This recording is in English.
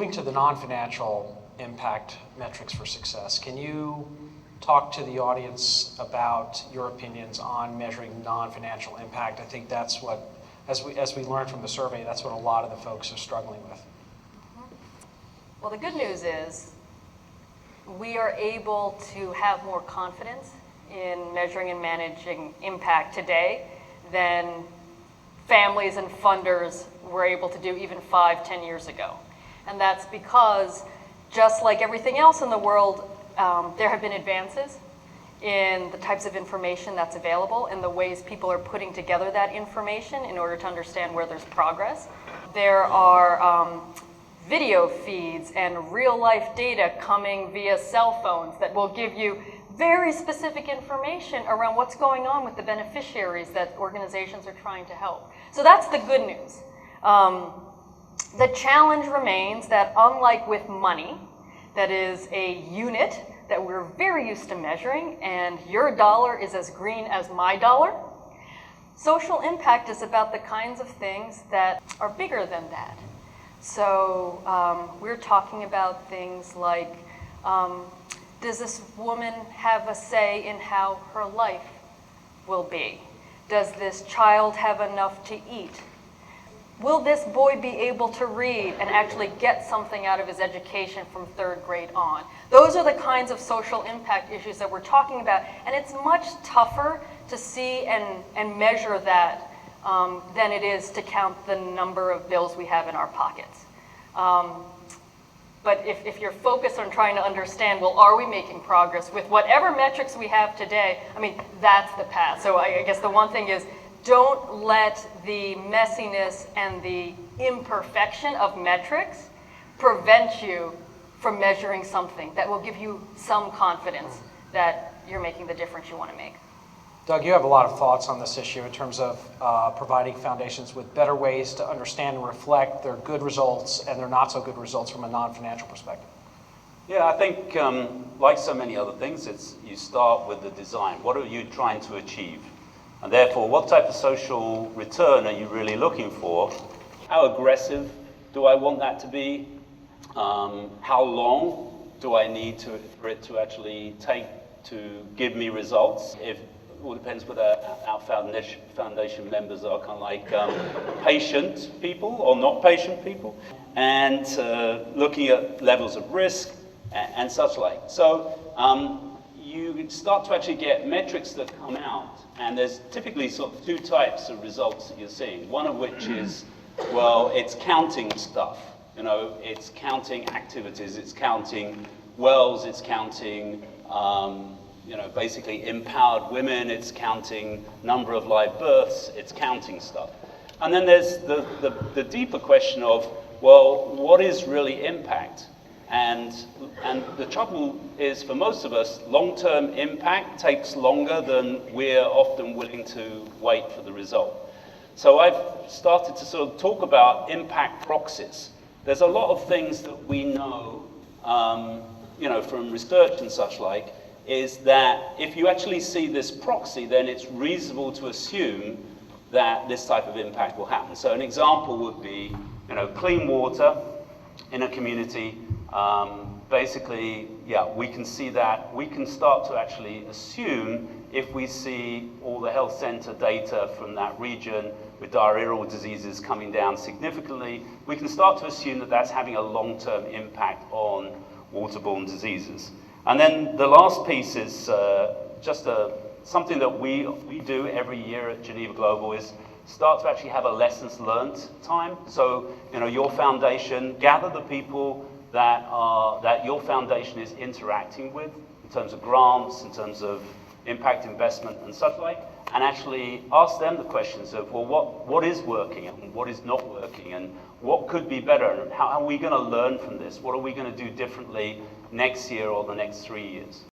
moving to the non-financial impact metrics for success, can you talk to the audience about your opinions on measuring non-financial impact? I think that's what, as we learned from the survey, that's what a lot of the folks are struggling with. Well, the good news is we are able to have more confidence in measuring and managing impact today than families and funders were able to do even 5-10 years ago. And that's because, just like everything else in the world, there have been advances in the types of information that's available and the ways people are putting together that information in order to understand where there's progress. There are video feeds and real-life data coming via cell phones that will give you very specific information around what's going on with the beneficiaries that organizations are trying to help. So that's the good news. The challenge remains that, unlike with money, that is a unit that we're very used to measuring, and your dollar is as green as my dollar, social impact is about the kinds of things that are bigger than that. So we're talking about things like, does this woman have a say in how her life will be? Does this child have enough to eat? Will this boy be able to read and actually get something out of his education from 3rd grade on? Those are the kinds of social impact issues that we're talking about, and it's much tougher to see and measure that than it is to count the number of bills we have in our pockets. But if you're focused on trying to understand, well, are we making progress with whatever metrics we have today, I mean, that's the path. So I guess the one thing is, don't let the messiness and the imperfection of metrics prevent you from measuring something that will give you some confidence that you're making the difference you want to make. Doug, you have a lot of thoughts on this issue in terms of providing foundations with better ways to understand and reflect their good results and their not so good results from a non-financial perspective. Yeah, I think like so many other things, you start with the design. What are you trying to achieve? And therefore, what type of social return are you really looking for? How aggressive do I want that to be? How long do I need for it to actually take to give me results? It all depends whether our foundation members are kind of like patient people or not patient people, and looking at levels of risk and such like. So you start to actually get metrics that come out, and there's typically sort of 2 types of results that you're seeing. One of which is, well, it's counting stuff. You know, it's counting activities, it's counting wells, it's counting, you know, basically empowered women, it's counting number of live births, it's counting stuff. And then there's the deeper question of, well, what is really impact? And the trouble is, for most of us, long-term impact takes longer than we're often willing to wait for the result. So I've started to sort of talk about impact proxies. There's a lot of things that we know, you know, from research and such like, is that if you actually see this proxy, then it's reasonable to assume that this type of impact will happen. So an example would be, you know, clean water in a community. Basically, yeah, we can see that. We can start to actually assume, if we see all the health center data from that region with diarrheal diseases coming down significantly, we can start to assume that that's having a long-term impact on waterborne diseases. And then the last piece is just something that we do every year at Geneva Global, is start to actually have a lessons learned time. So, you know, your foundation, gather the people that your foundation is interacting with in terms of grants, in terms of impact investment and such like, and actually ask them the questions of, well, what is working and what is not working, and what could be better, and how are we going to learn from this? What are we going to do differently next year or the next 3 years?